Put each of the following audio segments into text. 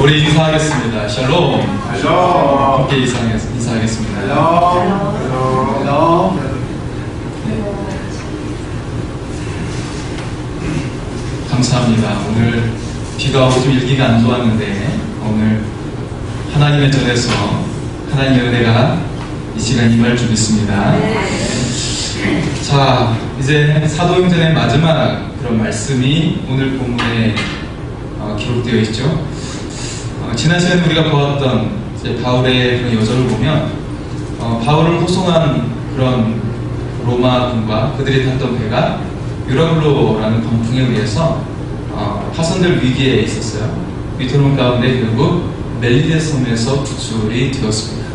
우리 인사하겠습니다. 샬롬. 함께 인사하겠습니다. 네. 감사합니다. 오늘 비가 오고 좀 일기가 안 좋았는데 오늘 하나님의 전에서 하나님의 은혜가 이 시간 임할 줄 믿습니다. 자, 이제 사도행전의 마지막 그런 말씀이 오늘 본문에 기록되어 있죠. 지난 시간에 우리가 보았던 이제 바울의 그런 여정을 보면 바울을 호송한 그런 로마군과 그들이 탔던 배가 유라굴로라는 광풍에 의해서 파손될 위기에 있었어요. 위태로운 가운데 결국 멜리데 섬에서 구출이 되었습니다.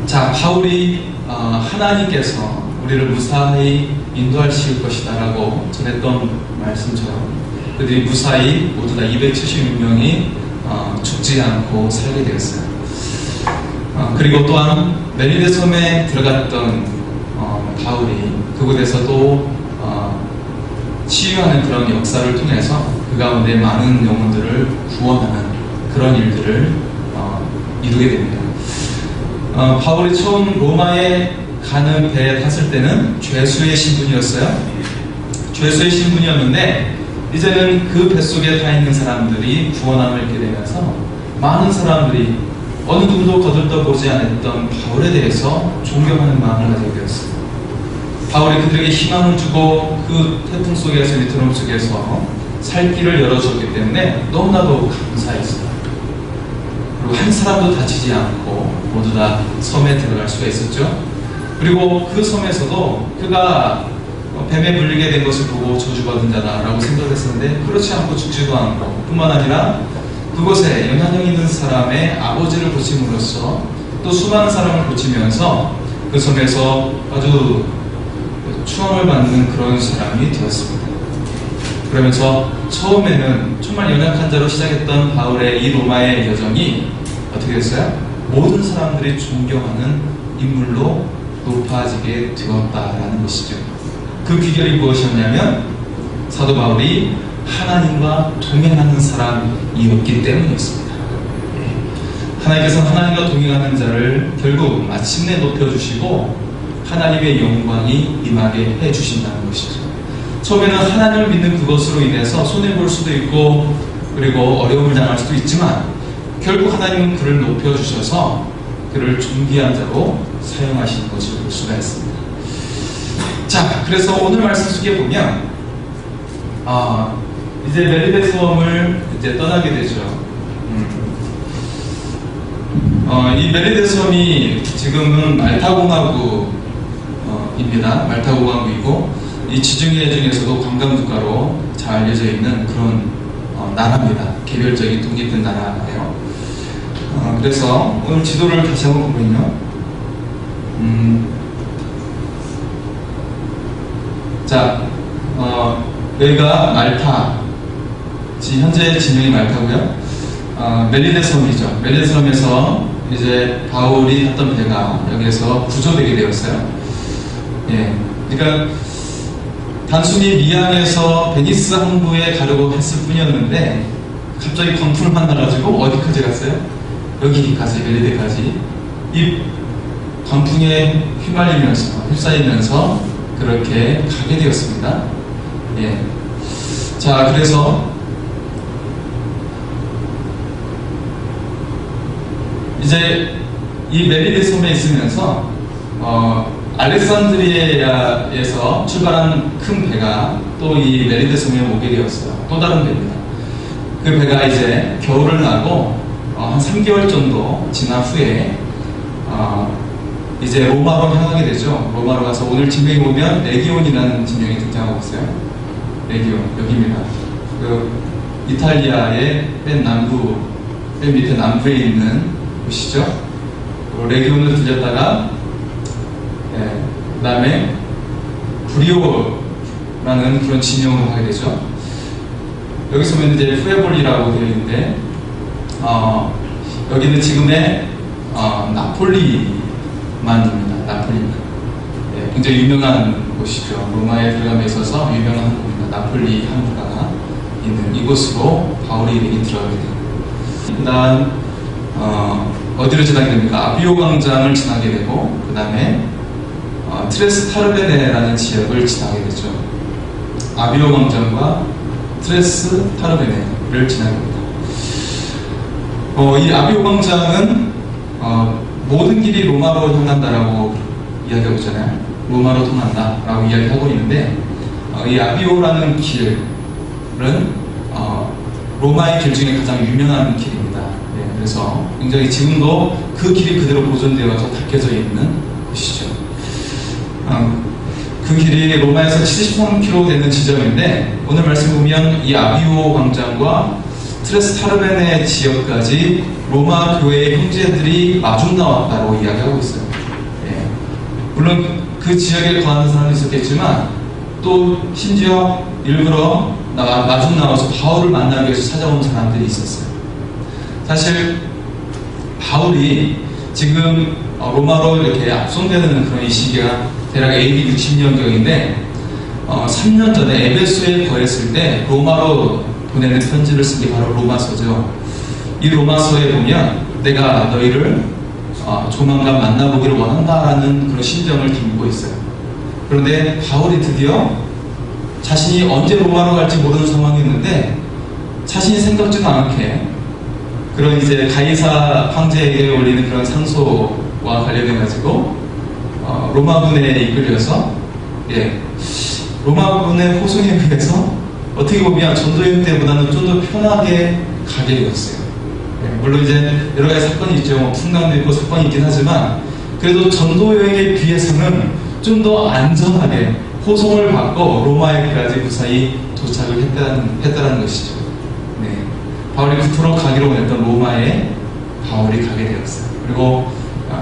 자, 바울이 하나님께서 우리를 무사히 인도하실 것이다 라고 전했던 말씀처럼 그들이 무사히 모두 다 276명이 죽지 않고 살게 되었어요. 그리고 또한 멜리데 섬에 들어갔던 바울이 그곳에서 또 치유하는 그런 역사를 통해서 그 가운데 많은 영혼들을 구원하는 그런 일들을 이루게 됩니다. 바울이 처음 로마에 가는 배에 탔을 때는 죄수의 신분이었어요. 죄수의 신분이었는데 이제는 그 뱃속에 타 있는 사람들이 구원함을 입게 되면서 많은 사람들이 어느 누구도 거들떠보지 않았던 바울에 대해서 존경하는 마음을 가지게 되었습니다. 바울이 그들에게 희망을 주고 그 태풍 속에서 위태로움 속에서 살 길을 열어줬기 때문에 너무나도 감사했어요. 그리고 한 사람도 다치지 않고 모두 다 섬에 들어갈 수가 있었죠. 그리고 그 섬에서도 그가 뱀에 물리게 된 것을 보고 저주받은 자다라고 생각했었는데 그렇지 않고 죽지도 않고 뿐만 아니라 그곳에 영향력 있는 사람의 아버지를 고침으로써 또 수많은 사람을 고치면서 그 섬에서 아주 추앙을 받는 그런 사람이 되었습니다. 그러면서 처음에는 정말 연약한 자로 시작했던 바울의 이 로마의 여정이 어떻게 됐어요? 모든 사람들이 존경하는 인물로 높아지게 되었다라는 것이죠. 그 비결이 무엇이었냐면 사도 바울이 하나님과 동행하는 사람이었기 때문이었습니다. 하나님께서 하나님과 동행하는 자를 결국 마침내 높여주시고 하나님의 영광이 임하게 해주신다는 것이죠. 처음에는 하나님을 믿는 그것으로 인해서 손해볼 수도 있고 그리고 어려움을 당할 수도 있지만 결국 하나님은 그를 높여주셔서 그를 존귀한 자로 사용하시는 것을 볼 수가 있습니다. 자, 그래서 오늘 말씀 속에 보면 이제 멜리데 섬을 이제 떠나게 되죠. 이 멜리데 섬이 지금은 말타공화국입니다. 말타공화국이고 이 지중해 중에서도 관광국가로 잘 알려져 있는 그런 나라입니다. 개별적인 독립된 나라예요. 그래서 오늘 지도를 다시 한번 보면요. 자, 여기가 말타, 현재 지명이 말타고요. 멜리데 섬이죠. 멜리데 섬에서 이제 바울이 탔던 배가 여기에서 구조되게 되었어요. 예, 그러니까 단순히 미항에서 베니스 항구에 가려고 했을 뿐이었는데 갑자기 광풍을 만나가지고 어디까지 갔어요? 여기까지, 멜리데까지 이 광풍에 휩싸이면서 그렇게 가게 되었습니다. 예. 자, 그래서 이제 이 멜리데 섬에 있으면서 알렉산드리아에서 출발한 큰 배가 또 이 멜리데 섬에 오게 되었어요. 또 다른 배입니다. 그 배가 이제 겨울을 나고 한 3개월 정도 지난 후에 이제 로마로 향하게 되죠. 로마로 가서 오늘 지명에 보면 레기온이라는 지명이 등장하고 있어요. 레기온, 여기입니다. 그 이탈리아의 맨 밑에 남부에 있는 곳이죠. 레기온을 들렸다가 그 다음에 브리오라는 그런 지명으로 가게 되죠. 여기서 보면 이제 푸에볼리라고 되어 있는데 여기는 지금의 나폴리만입니다. 나폴리만. 예, 굉장히 유명한 곳이죠. 로마에 들어감에 있어서 유명한 곳입니다. 나폴리 항구가 있는 이곳으로 바울이 들어가게 됩니다. 일단 어디를 지나게 됩니까? 아비오 광장을 지나게 되고 그 다음에 트레스 타르베네라는 지역을 지나게 되죠. 아비오 광장과 트레스 타르베네를 지나게 됩니다. 이 아비오 광장은 모든 길이 로마로 향한다라고 이야기하고 있잖아요. 로마로 통한다라고 이야기하고 있는데 이 아비오라는 길은 로마의 길 중에 가장 유명한 길입니다. 네, 그래서 굉장히 지금도 그 길이 그대로 보존되어서 닦여져 있는 곳이죠. 그 길이 로마에서 73km 되는 지점인데 오늘 말씀 보면 이 아비오 광장과 트레스 타르베네 지역까지 로마 교회의 형제들이 마중 나왔다고 이야기하고 있어요. 예. 물론 그 지역에 거하는 사람이 있었겠지만 또 심지어 일부러 마중 나와서 바울을 만나기 위해서 찾아온 사람들이 있었어요. 사실 바울이 지금 로마로 이렇게 압송되는 그런 이 시기가 대략 AD 60년경인데 3년 전에 에베소에 거했을 때 로마로 보내는 편지를 쓴 게 바로 로마서죠. 이 로마서에 보면 내가 너희를 조만간 만나보기를 원한다라는 그런 심정을 담고 있어요. 그런데 바울이 드디어 자신이 언제 로마로 갈지 모르는 상황이었는데 자신이 생각지도 않게 그런 이제 가이사 황제에게 올리는 그런 상소와 관련해가지고 로마군에 이끌려서 로마군의 호송에 의해서 어떻게 보면 전도여행 때보다는 좀 더 편하게 가게 되었어요. 물론 이제 여러 가지 사건이 있죠. 풍랑도 있고 사건이 있긴 하지만 그래도 전도여행에 비해서는 좀 더 안전하게 호송을 받고 로마에까지 무사히 도착을 했다는 것이죠. 네. 바울이 그토록 가기로 원했던 로마에 바울이 가게 되었어요. 그리고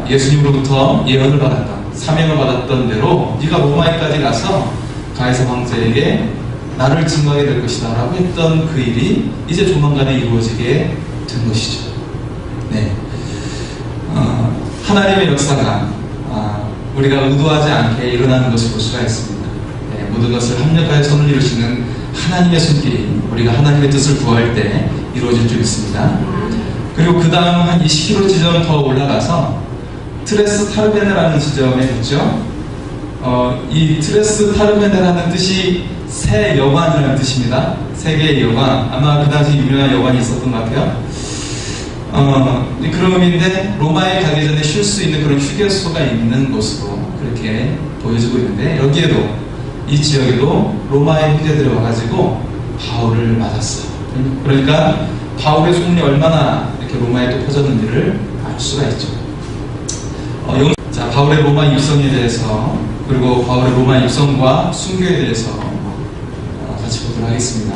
예수님으로부터 예언을 받았던, 사명을 받았던 대로 네가 로마에까지 가서 가이사 황제에게 나를 증거하게 될 것이다 라고 했던 그 일이 이제 조만간에 이루어지게 된 것이죠. 네. 하나님의 역사가 우리가 의도하지 않게 일어나는 것을 볼 수가 있습니다. 네, 모든 것을 합력하여 선을 이루시는 하나님의 손길이 우리가 하나님의 뜻을 구할 때 이루어질 줄 믿습니다. 그리고 그 다음 한 20km 지점 더 올라가서 트레스 타르베네라는 지점에 있죠. 이 트레스 타르베네라는 뜻이 새 여관이라는 뜻입니다. 세 개의 여관, 아마 그 당시 유명한 여관이 있었던 것 같아요. 그런 의미인데 로마에 가기 전에 쉴 수 있는 그런 휴게소가 있는 곳으로 그렇게 보여지고 있는데 여기에도 이 지역에도 로마의 형제들이 와가지고 바울을 맞았어요. 그러니까 바울의 소문이 얼마나 이렇게 로마에 또 퍼졌는지를 알 수가 있죠. 자, 바울의 로마 입성에 대해서 그리고 바울의 로마 입성과 순교에 대해서 같이 보도록 하겠습니다.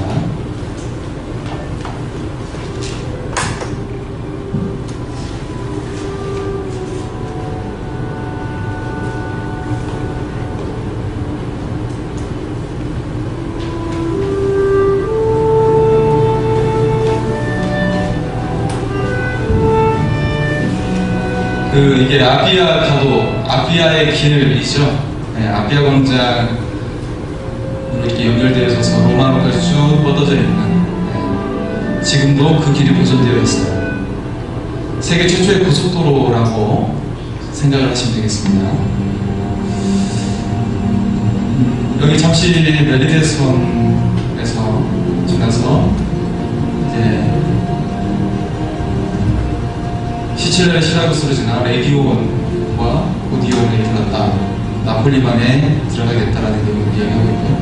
이게 아비아의 길이죠. 네, 아비아 광장 이렇게 연결되어 있어서 로마로까지 쭉 뻗어져 있는 지금도 그 길이 보존되어 있어요. 세계 최초의 고속도로라고 생각을 하시면 되겠습니다. 여기 잠시 멜리데스원에서 지나서 이제 시칠레 시라쿠스로 지나 레기온과 오디온에 들렀다. 나폴리만에 들어가겠다라는 내용을 이야기하고 있고요.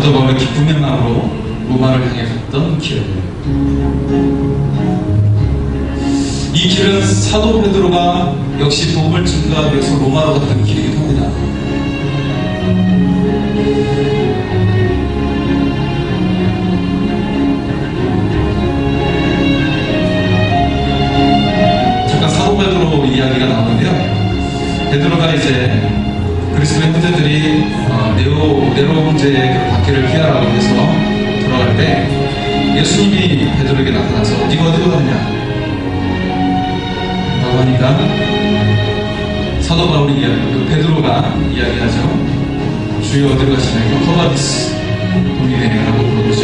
사도 바울의 기쁨의 마음으로 로마를 향해 갔던 길이에요. 이 길은 사도 베드로가 역시 복음을 증거하기 위해서 로마로 갔던 길이기도 합니다. 잠깐 사도 베드로 이야기가 나오는데요. 베드로가 이제 그리스도의 형제들이 네로 형제의 박해를 피하라고 해서 돌아갈 때 예수님이 베드로에게 나타나서 네가 어디로 가느냐 라고 하니까 사도 바울이 베드로가 이야기하죠. 주여 어디로 가시나요? 허바디스 공리회라고 부르죠.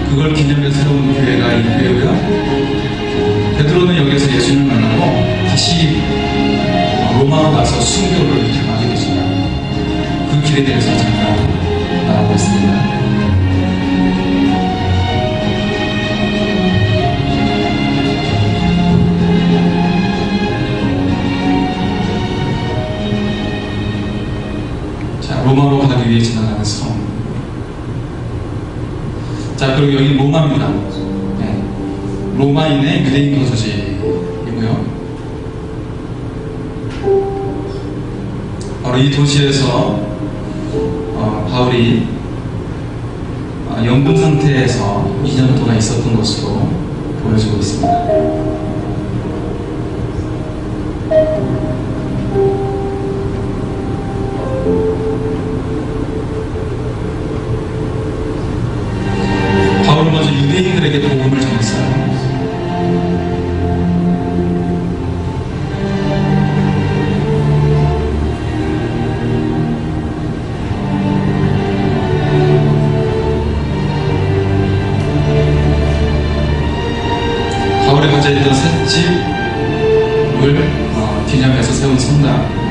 그걸 기념해서 세운 교회가 이 교회고요. 베드로는 여기서 예수님을 만나고 다시 로마로 가서 순교를 당하게 되죠. 그 길에 대해서 잠깐 알아보겠습니다. 자, 로마로 가기 위해 지나가는 성. 자, 그리고 여기 로마입니다. 네. 로마인의 유대인 거주지이고요. 바로 이 도시에서 바울이 연금 상태에서 2년 동안 있었던 것으로 보여지고 있습니다. 바울은 먼저 유대인들에게 복음을 전했어요. 바울이 가져 있던 셋집을 기념해서 세운 성당.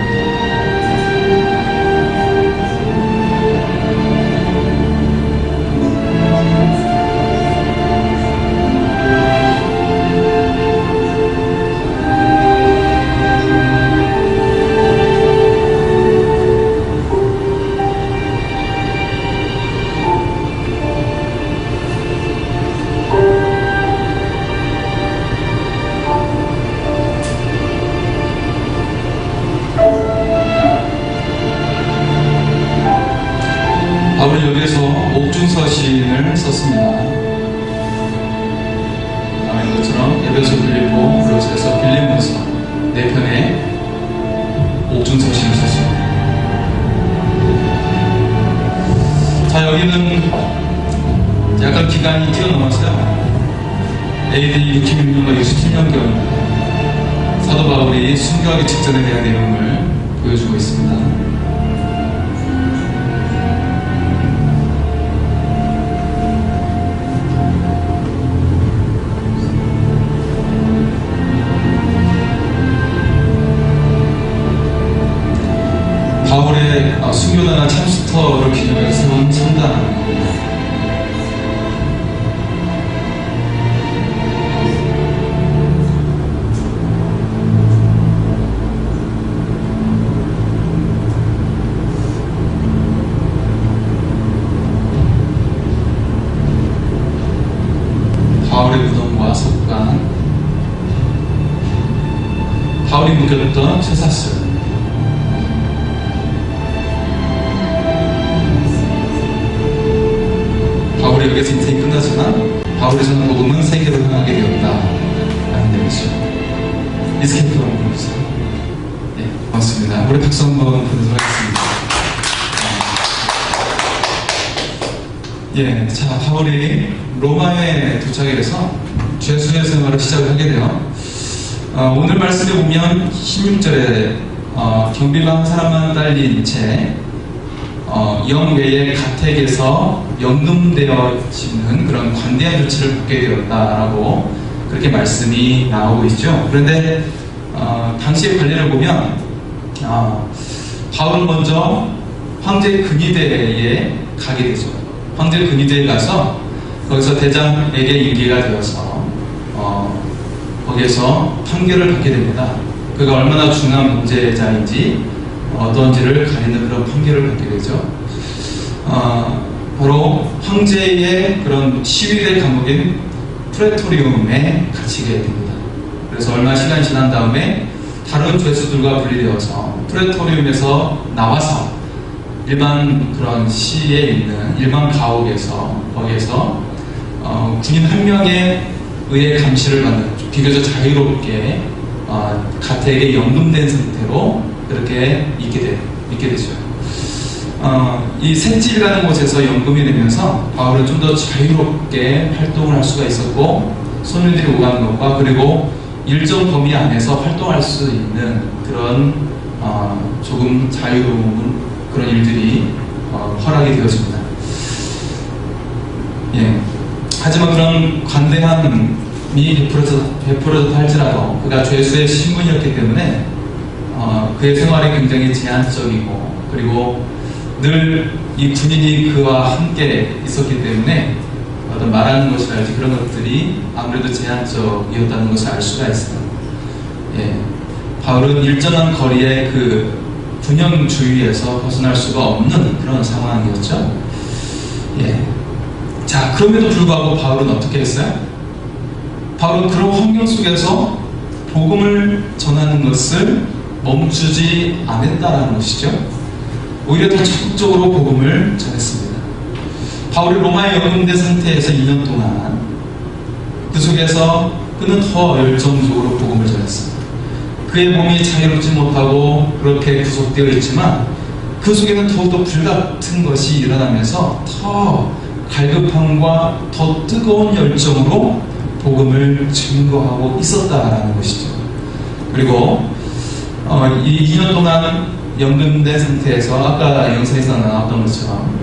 바울은 여기에서 옥중서신을 썼습니다. 아멘 것처럼 에베소, 빌립보, 골로새서, 빌립보서 4편의 옥중서신을 썼습니다. 자, 여기는 약간 기간이 뛰어넘었어요. AD 66년과 67년경 사도 바울이 순교하기 직전에 대한 내용을 보여주고 있습니다. 바울의 순교단한 참스터를 기념해서 세운 성당. 바울의 무덤과 석관, 바울이 묵혔던 쇠사슬, 바울의 여기서 인생이 끝나지만 바울의 전한 복음은 세계로 향하게 되었다라는 내용이죠. 이스케이프라고 부르죠. 예, 고맙습니다. 우리 박수 한번 보내도록 하겠습니다. 예, 자, 바울이 로마에 도착을 해서 죄수의 생활을 시작을 하게 돼요. 오늘 말씀에 보면 16절에 경비가 한 사람만 딸린 채 영외의 가택에서 연금되어지는 그런 관대한 조치를 받게 되었다라고 그렇게 말씀이 나오고 있죠. 그런데 당시의 관례를 보면 바울은 먼저 황제 근위대에 가게 되죠. 황제 근위대에 가서 거기서 대장에게 인계가 되어서 거기에서 판결을 받게 됩니다. 그가 얼마나 중요한 문제자인지 어떤지를 가리는 그런 판결을 받게 되죠. 바로 황제의 그런 시위대 감옥인 프레토리움에 갇히게 됩니다. 그래서 얼마 시간이 지난 다음에 다른 죄수들과 분리되어서 프레토리움에서 나와서 일반 그런 시에 있는 일반 가옥에서 거기에서 군인 한 명에 의해 감시를 받는 비교적 자유롭게 가택에 연금된 상태로 그렇게 있게 되죠. 이 셋질이라는 곳에서 연금이 되면서 바울은 좀 더 자유롭게 활동을 할 수가 있었고 손님들이 오가는 것과 그리고 일정 범위 안에서 활동할 수 있는 그런 조금 자유로운 그런 일들이 허락이 되었습니다. 예. 하지만 그런 관대함이 베풀어졌다 할지라도 그가 죄수의 신분이었기 때문에 그의 생활이 굉장히 제한적이고 그리고 늘 이 군인이 그와 함께 있었기 때문에 어떤 말하는 것이랄지 그런 것들이 아무래도 제한적이었다는 것을 알 수가 있어요. 예. 바울은 일정한 거리의 그 분영 주위에서 벗어날 수가 없는 그런 상황이었죠. 예. 자, 그럼에도 불구하고 바울은 어떻게 했어요? 바울은 그런 환경 속에서 복음을 전하는 것을 멈추지 않았다는 것이죠. 오히려 더 적극적으로 복음을 전했습니다. 바울이 로마에 연금된 상태에서 2년 동안 그 속에서 그는 더 열정적으로 복음을 전했습니다. 그의 몸이 자유롭지 못하고 그렇게 구속되어 있지만 그 속에는 더욱더 불같은 것이 일어나면서 더 갈급함과 더 뜨거운 열정으로 복음을 증거하고 있었다라는 것이죠. 그리고 이 2년 동안 연금된 상태에서 아까 영상에서 나왔던 것처럼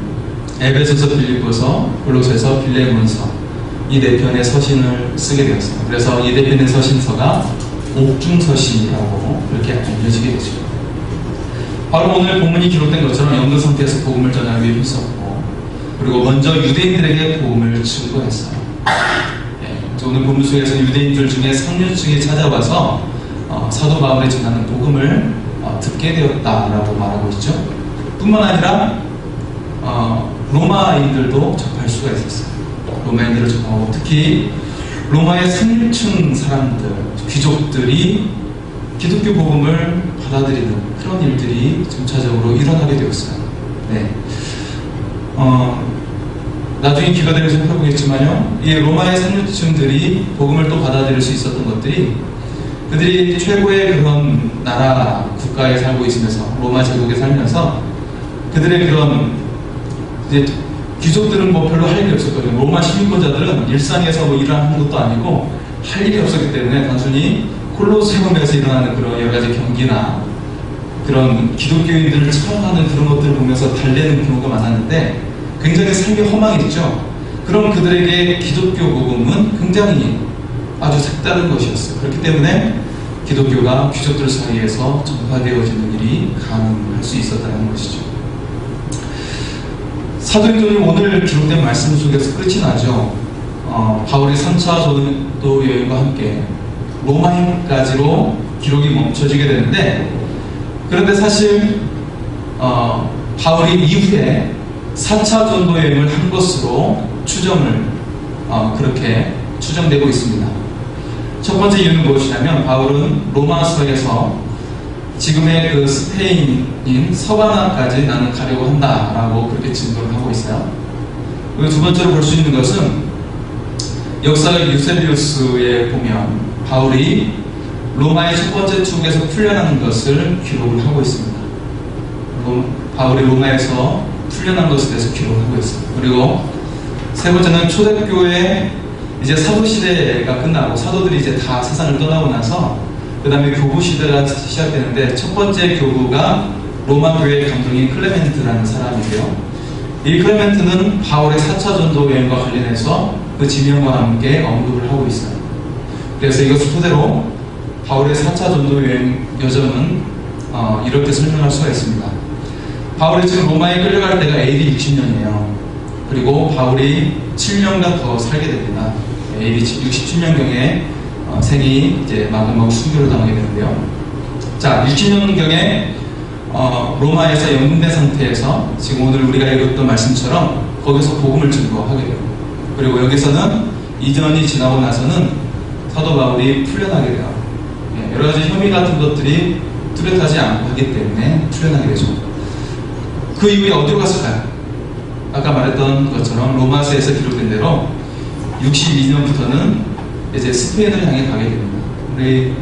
에베소서, 빌립보서, 골로새서, 빌레몬서 이 네 편의 서신을 쓰게 되었습니다. 그래서 이 네 편의 서신서가 옥중서신이라고 그렇게 알려지게 되죠. 바로 오늘 본문이 기록된 것처럼 연금 상태에서 복음을 전하기 위해 힘썼고 그리고 먼저 유대인들에게 복음을 증거했어요. 예, 오늘 본문 속에서 유대인들 중에 상류층이 찾아와서 사도 바울이 전하는 복음을 듣게 되었다라고 말하고 있죠. 뿐만 아니라 로마인들도 접할 수가 있었어요. 로마인들을 접하고 특히 로마의 상류층 사람들, 귀족들이 기독교 복음을 받아들이는 그런 일들이 점차적으로 일어나게 되었어요. 네. 나중에 기가 되면 살펴보겠지만요, 이 로마의 상류층들이 복음을 또 받아들일 수 있었던 것들이 그들이 최고의 그런 나라, 국가에 살고 있으면서 로마 제국에 살면서 그들의 그런 이제 귀족들은 뭐 별로 할 일이 없었거든요. 로마 시민권자들은 일상에서 뭐 일을 하는 것도 아니고 할 일이 없었기 때문에 단순히 콜로세움에서 일어나는 그런 여러 가지 경기나 그런 기독교인들을 처형하는 그런 것들을 보면서 달래는 경우가 많았는데 굉장히 삶의 허망했죠. 그럼 그들에게 기독교 복음은 굉장히 아주 색다른 것이었어요. 그렇기 때문에 기독교가 귀족들 사이에서 전파되어지는 일이 가능할 수 있었다는 것이죠. 사도행전이 오늘 기록된 말씀 속에서 끝이 나죠. 바울이 3차 전도 여행과 함께 로마행까지로 기록이 멈춰지게 되는데 그런데 사실 바울이 이후에 4차 전도 여행을 한 것으로 그렇게 추정되고 있습니다. 첫 번째 이유는 무엇이냐면 바울은 로마서에서 지금의 그 스페인인 서바나까지 나는 가려고 한다라고 그렇게 증거를 하고 있어요. 그리고 두 번째로 볼 수 있는 것은 역사가 유세비우스에 보면 바울이 로마의 첫 번째 투국에서 풀려나는 것을 기록을 하고 있습니다. 바울이 로마에서 풀려난 것에 대해서 기록을 하고 있습니다. 그리고 세 번째는 초대교회 이제 사도 시대가 끝나고 사도들이 이제 다 세상을 떠나고 나서 그 다음에 교부 시대가 시작되는데 첫 번째 교부가 로마 교회의 감독인 클레멘트라는 사람이고요. 이 클레멘트는 바울의 4차 전도 여행과 관련해서 그 지명과 함께 언급을 하고 있어요. 그래서 이것을 토대로 바울의 4차 전도 여행 여정은 이렇게 설명할 수가 있습니다. 바울이 지금 로마에 끌려갈 때가 AD 60년이에요. 그리고 바울이 7년간 더 살게 됩니다. AD 67년경에 생이 이제 마지막 순교를 당하게 되는데요. 자, 60년경에 로마에서 연금된 상태에서 지금 오늘 우리가 읽었던 말씀처럼 거기서 복음을 증거하게 돼요. 그리고 여기서는 2년이 지나고 나서는 사도 바울이 풀려나게 돼요. 여러 가지 혐의 같은 것들이 뚜렷하지 않고 하기 때문에 풀려나게 되죠. 그 이후에 어디로 갔을까요? 아까 말했던 것처럼 로마서에서 기록된 대로 62년부터는 이제 스페인을 향해 가게 됩니다. 우리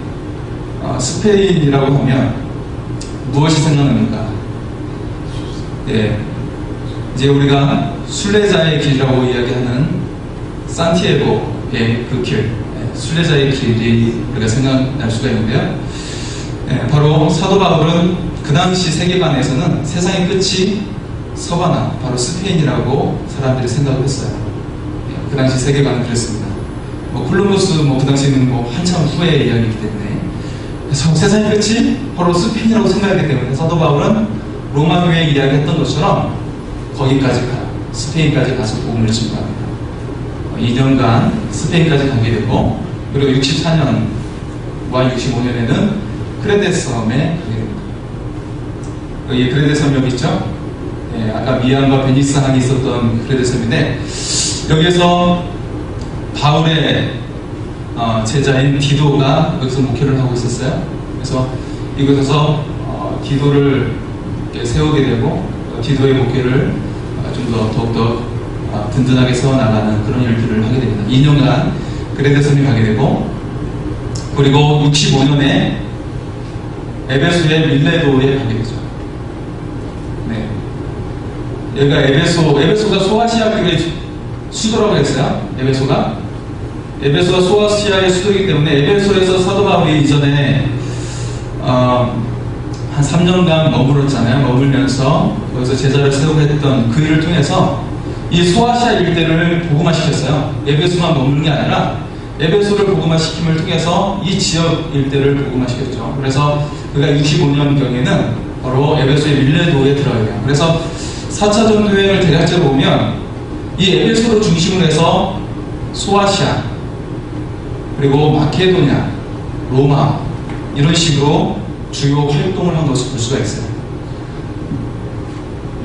스페인이라고 하면 무엇이 생각납니까? 예, 이제 우리가 순례자의 길이라고 이야기하는 산티아고의 그 길, 순례자의 길이 우리가 생각날 수가 있는데요. 바로 사도 바울은 그 당시 세계관에서는 세상의 끝이 서바나, 바로 스페인이라고 사람들이 생각을 했어요. 그 당시 세계관은 그랬습니다. 콜럼버스 그 당시에는 한참 후의 이야기이기 때문에, 그래서 세상의 끝이 바로 스페인이라고 생각했기 때문에 사도 바울은 로마 교회에 이야기했던 것처럼 거기까지 스페인까지 가서 복음을 증거합니다. 2년간 스페인까지 가게 되고, 그리고 64년과 65년에는 크레데 섬에 가게 됩니다. 여기 크레데 섬 여기 있죠? 아까 미안과 베니스 항이 있었던 크레데 섬인데, 여기에서 바울의 제자인 디도가 여기서 목회를 하고 있었어요. 그래서 이곳에서 디도를 세우게 되고, 디도의 목회를 좀 더 더욱더 든든하게 세워나가는 그런 일들을 하게 됩니다. 2년간 크레데 섬에 가게 되고, 그리고 65년에 에베소의 밀레도에 가게 되죠. 네. 여기가 에베소가 소아시아 교회의 수도라고 했어요. 에베소가 소아시아의 수도이기 때문에 에베소에서 사도 바울이 이전에 한 3년간 머물었잖아요. 머물면서 거기서 제자를 세우고 했던 그 일을 통해서 이 소아시아 일대를 복음화시켰어요. 에베소만 머무는 게 아니라 에베소를 복음화시킴을 통해서 이 지역 일대를 복음화시켰죠. 그래서 그가 65년경에는 바로 에베소의 밀레도에 들어가게 돼요. 그래서 4차 전도여행을 대략적으로 보면 이 에베소를 중심으로 해서 소아시아, 그리고 마케도냐, 로마, 이런 식으로 주요 활동을 한 것을 볼 수가 있어요.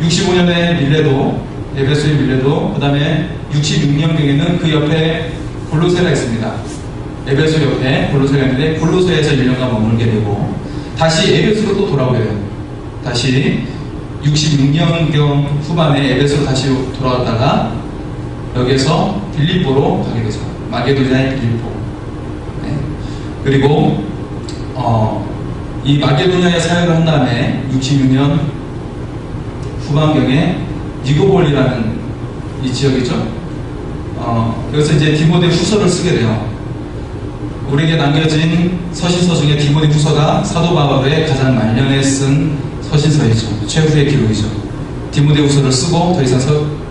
65년에 밀레도, 에베소의 밀레도, 그 다음에 66년경에는 그 옆에 골로새가 있습니다. 에베소 옆에 골로새가 있는데 골로새에서 1년간 머물게 되고, 다시 에베소로 또 돌아오게 돼요. 다시 66년경 후반에 에베소로 다시 돌아왔다가 여기에서 빌립보로 가게 되죠. 마게도냐의 빌립보. 네. 그리고 이 마게도냐에 사역을 한 다음에 66년 후반경에 니고볼이라는 이 지역이죠. 그래서 이제 디모데 후서를 쓰게 돼요. 우리에게 남겨진 서신서 중에 디모데 후서가 사도 바울의 가장 말년에 쓴 서신서이죠. 최후의 기록이죠. 디모데 후서를 쓰고 더 이상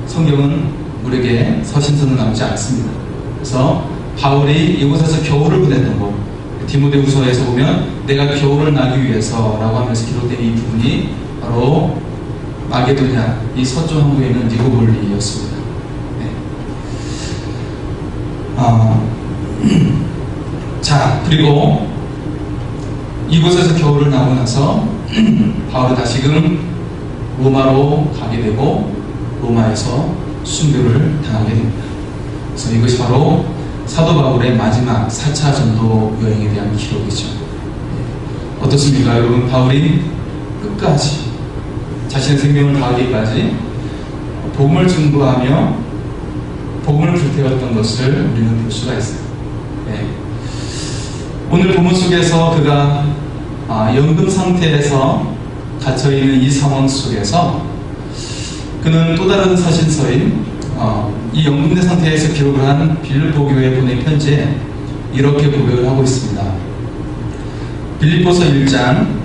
성경은 우리에게 서신서는 남지 않습니다. 그래서 바울이 이곳에서 겨울을 보냈던 것, 디모데 후서에서 보면 내가 겨울을 나기 위해서 라고 하면서 기록된 이 부분이 바로 마게도냐, 이 서쪽 항구에 있는 니고볼리였습니다. 네. 자, 그리고 이곳에서 겨울을 나고 나서 바울은 다시금 로마로 가게 되고 로마에서 순교를 당하게 됩니다. 그래서 이것이 바로 사도 바울의 마지막 4차 전도 여행에 대한 기록이죠. 어떻습니까? 여러분, 바울이 끝까지 자신의 생명을 다하기까지 복음을 증거하며 복음을 불태웠던 것을 우리는 볼 수가 있어요. 네. 오늘 본문 속에서 그가 연금 상태에서 갇혀있는 이 상황 속에서 그는 또 다른 사신서인 이 연금된 상태에서 기록을 한 빌립보 교회에 보낸 편지에 이렇게 고백을 하고 있습니다. 빌립보서 1장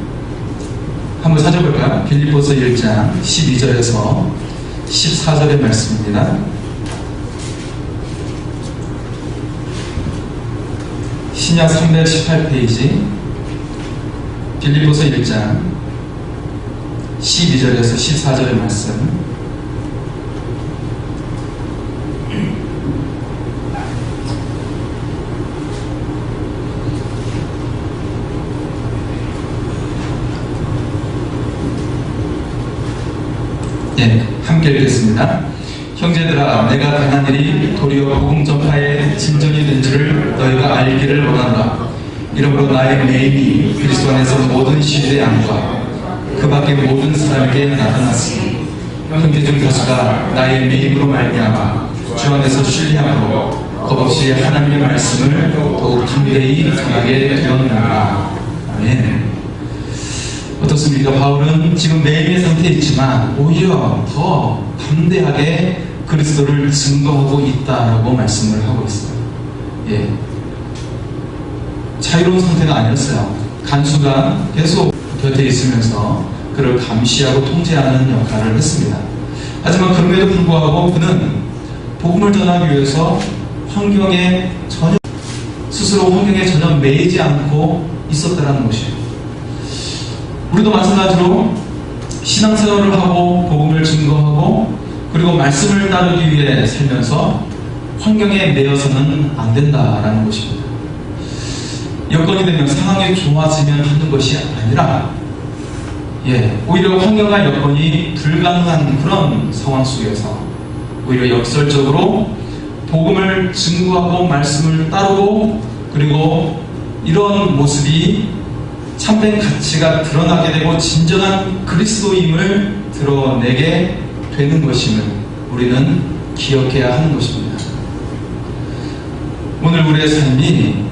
한번 찾아볼까요? 빌립보서 1장 12절에서 14절의 말씀입니다. 신약 318페이지 빌립보서 1장 12절에서 14절의 말씀. 네, 함께 읽겠습니다. 형제들아, 내가 당한 일이 도리어 복음 전파의 진전이 된 줄을 너희가 알기를 원한다. 이러므로 나의 매임이 그리스도 안에서 모든 시대의 양과 그 밖의 모든 사람에게 나타났으니 형제 중 다수가 나의 매임으로 말미암아 주 안에서 신뢰함으로 겁없이 하나님의 말씀을 더욱 담대히 전하게 되었느니라. 아멘. 어떻습니까? 바울은 지금 매임의 상태에 있지만 오히려 더 담대하게 그리스도를 증거하고 있다라고 말씀을 하고 있어요. 예. 자유로운 상태가 아니었어요. 간수가 계속 곁에 있으면서 그를 감시하고 통제하는 역할을 했습니다. 하지만 그럼에도 불구하고 그는 복음을 전하기 위해서 스스로 환경에 전혀 매이지 않고 있었다는 것이에요. 우리도 마찬가지로 신앙생활을 하고 복음을 증거하고 그리고 말씀을 따르기 위해 살면서 환경에 매여서는 안 된다라는 것입니다. 여건이 되면 상황이 좋아지면 하는 것이 아니라 오히려 환경과 여건이 불가능한 그런 상황 속에서 오히려 역설적으로 복음을 증거하고 말씀을 따르고 그리고 이런 모습이 참된 가치가 드러나게 되고 진정한 그리스도임을 드러내게 되는 것임을 우리는 기억해야 하는 것입니다. 오늘 우리의 삶이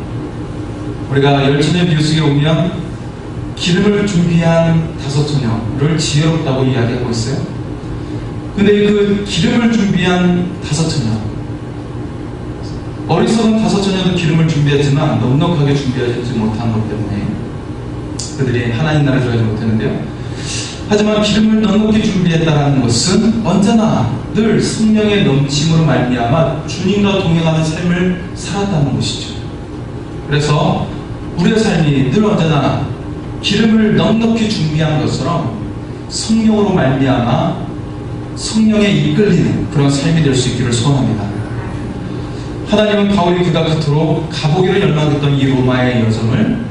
우리가 열천의 비유속에 오면 기름을 준비한 5처녀를 지혜롭다고 이야기하고 있어요. 근데 그 기름을 준비한 5처녀, 어리석은 5처녀도 기름을 준비했지만 넉넉하게 준비하지 못한 것 때문에 그들이 하나님 나라에 들어가지 못했는데요. 하지만 기름을 넉넉히 준비했다는 것은 언제나 늘 성령의 넘침으로 말미암아 주님과 동행하는 삶을 살았다는 것이죠. 그래서 우리의 삶이 늘 언제나 기름을 넉넉히 준비한 것처럼 성령으로 말미암아 성령에 이끌리는 그런 삶이 될 수 있기를 소원합니다. 하나님은 바울이 그가 그토록 가보기를 열망했던 이 로마의 여정을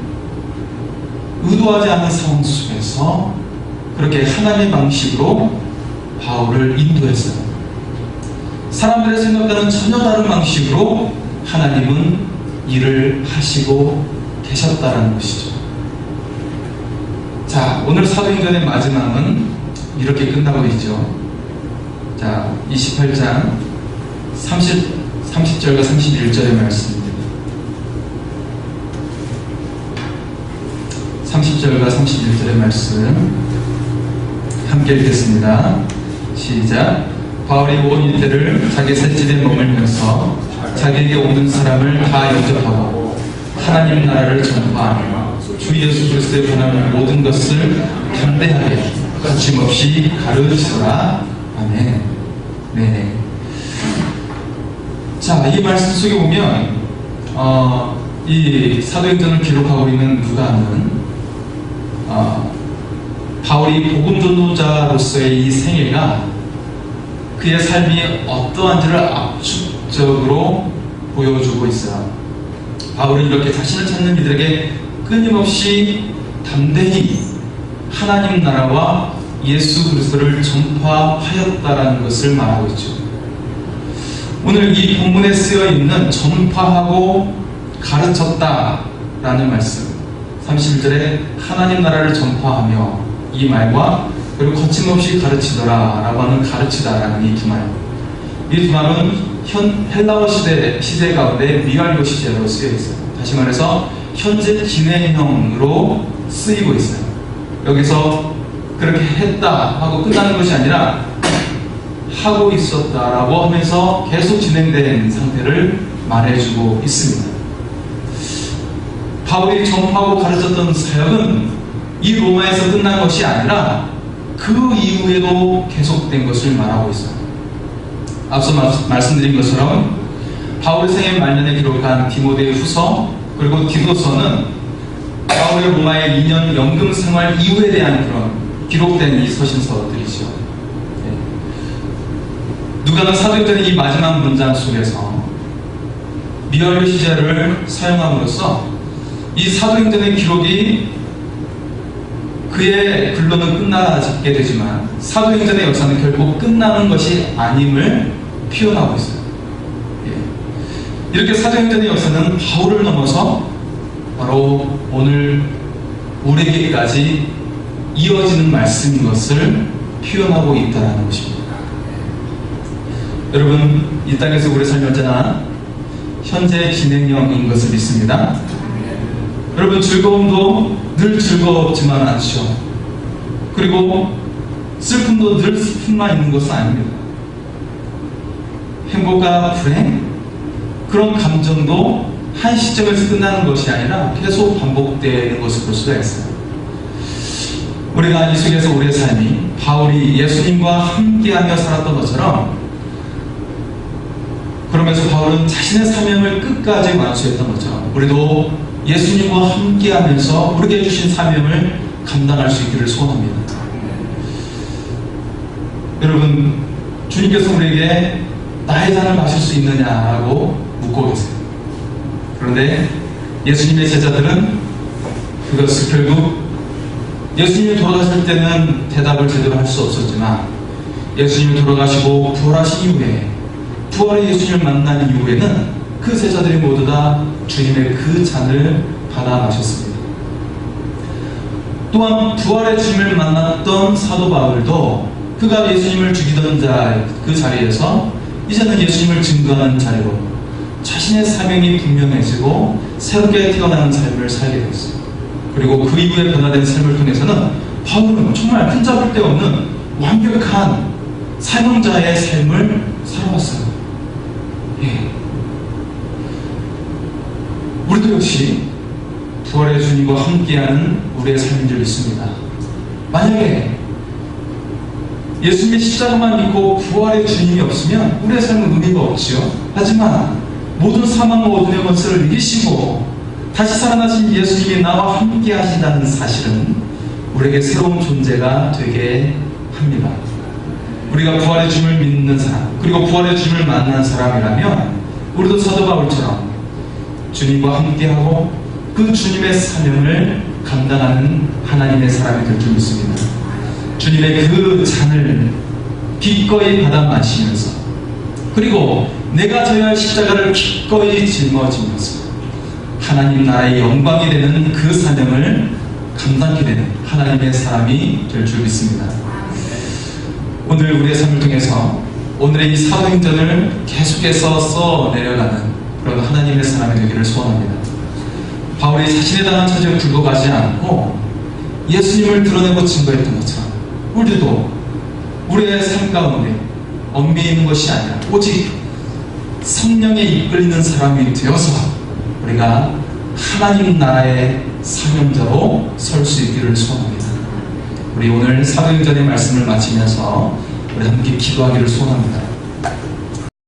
의도하지 않은 상황 속에서 그렇게 하나님의 방식으로 바울을 인도했어요. 사람들의 생각과는 전혀 다른 방식으로 하나님은 일을 하시고 계셨다는 것이죠. 자, 오늘 사도행전의 마지막은 이렇게 끝나고 있죠. 자, 28장 30절과 31절의 말씀입니다. 30절과 31절의 말씀 함께 읽겠습니다. 시작. 바울이 온 이태를 자기 셋집에 머물면서 자기에게 오는 사람을 다 영접하고 하나님 나라를 전파하며 주 예수 그리스도에 관한 모든 것을 담대하게 거침없이 가르치더라. 아멘. 네. 자, 이 말씀 속에 보면 이 사도행전을 기록하고 있는 누가는 바울이 복음 전도자로서의 이 생애가 그의 삶이 어떠한지를 압축적으로 보여주고 있어요. 바울은 이렇게 자신을 찾는 이들에게 끊임없이 담대히 하나님 나라와 예수 그리스도를 전파하였다라는 것을 말하고 있죠. 오늘 이 본문에 쓰여 있는 전파하고 가르쳤다라는 말씀, 31절에 하나님 나라를 전파하며 이 말과 그리고 거침없이 가르치더라 라고 하는 가르치다라는 이 두 말, 이 두 말은 헬라어 시대 가운데 미완료 시제로 쓰여 있어요. 다시 말해서 현재 진행형으로 쓰이고 있어요. 여기서 그렇게 했다 하고 끝나는 것이 아니라 하고 있었다라고 하면서 계속 진행된 상태를 말해주고 있습니다. 바울이 전파하고 가르쳤던 사역은 이 로마에서 끝난 것이 아니라 그 이후에도 계속된 것을 말하고 있어요. 앞서 말씀드린 것처럼 바울의 생애 말년에 기록한 디모데 후서 그리고 디도서는 바울의 로마의 2년 연금 생활 이후에 대한 그런 기록된 이 서신서들이죠. 누가는 사도행전의 이 마지막 문장 속에서 미완료 시제를 사용함으로써 이 사도행전의 기록이 그의 글로는 끝나게 되지만 사도행전의 역사는 결국 끝나는 것이 아님을 피어나고 있어요. 이렇게 사도행전의 역사는 바울을 넘어서 바로 오늘 우리에게까지 이어지는 말씀인 것을 표현하고 있다는 것입니다. 여러분, 이 땅에서 우리의 삶이 언제나 현재 진행형인 것을 믿습니다. 여러분, 즐거움도 늘 즐겁지만 않죠. 그리고 슬픔도 늘 슬픔만 있는 것은 아닙니다. 행복과 불행, 그런 감정도 한 시점에서 끝나는 것이 아니라 계속 반복되는 것을 볼 수가 있어요. 우리가 이 속에서 우리의 삶이 바울이 예수님과 함께하며 살았던 것처럼, 그러면서 바울은 자신의 사명을 끝까지 완수했던 것처럼 우리도 예수님과 함께하면서 우리에게 주신 사명을 감당할 수 있기를 소원합니다. 여러분, 주님께서 우리에게 나의 잔을 마실 수 있느냐라고 묻고 계세요. 그런데 예수님의 제자들은 그것을 결국 예수님이 돌아가실 때는 대답을 제대로 할 수 없었지만, 예수님이 돌아가시고 부활하신 이후에, 부활의 예수님을 만난 이후에는 그 제자들이 모두 다 주님의 그 잔을 받아 마셨습니다. 또한 부활의 주님을 만났던 사도 바울도 그가 예수님을 죽이던 그 자리에서 이제는 예수님을 증거하는 자리로 자신의 사명이 분명해지고 새롭게 태어나는 삶을 살게 됐어요. 그리고 그 이후에 변화된 삶을 통해서는 바울은 정말 흠잡을 데 없는 완벽한 사명자의 삶을 살아왔어요. 우리도 역시 부활의 주님과 함께하는 우리의 삶인 줄 믿습니다. 만약에 예수님의 십자가만 믿고 부활의 주님이 없으면 우리의 삶은 의미가 없지요. 하지만 모든 사망과 어둠의 권세를 이기시고 다시 살아나신 예수님이 나와 함께 하신다는 사실은 우리에게 새로운 존재가 되게 합니다. 우리가 부활의 주님을 믿는 사람, 그리고 부활의 주님을 만난 사람이라면 우리도 사도 바울처럼 주님과 함께하고 그 주님의 사명을 감당하는 하나님의 사람이 될 줄 믿습니다. 주님의 그 잔을 기꺼이 받아 마시면서, 그리고 내가 져야 할 십자가를 기꺼이 짊어지면서 하나님 나라의 영광이 되는 그 사명을 감당하게 되는 하나님의 사람이 될 줄 믿습니다. 오늘 우리의 삶을 통해서 오늘의 이 사도행전을 계속해서 써내려가는 그런 하나님의 사람이 되기를 소원합니다. 바울이 자신에 당한 처지에 굴고 가지 않고 예수님을 드러내고 증거했던 것처럼 우리도 우리의 삶 가운데 얽매여 있는 것이 아니라 오직 성령에 이끌리는 사람이 되어서 우리가 하나님 나라의 사명자로 설 수 있기를 소원합니다. 우리 오늘 사도행전의 말씀을 마치면서 우리 함께 기도하기를 소원합니다.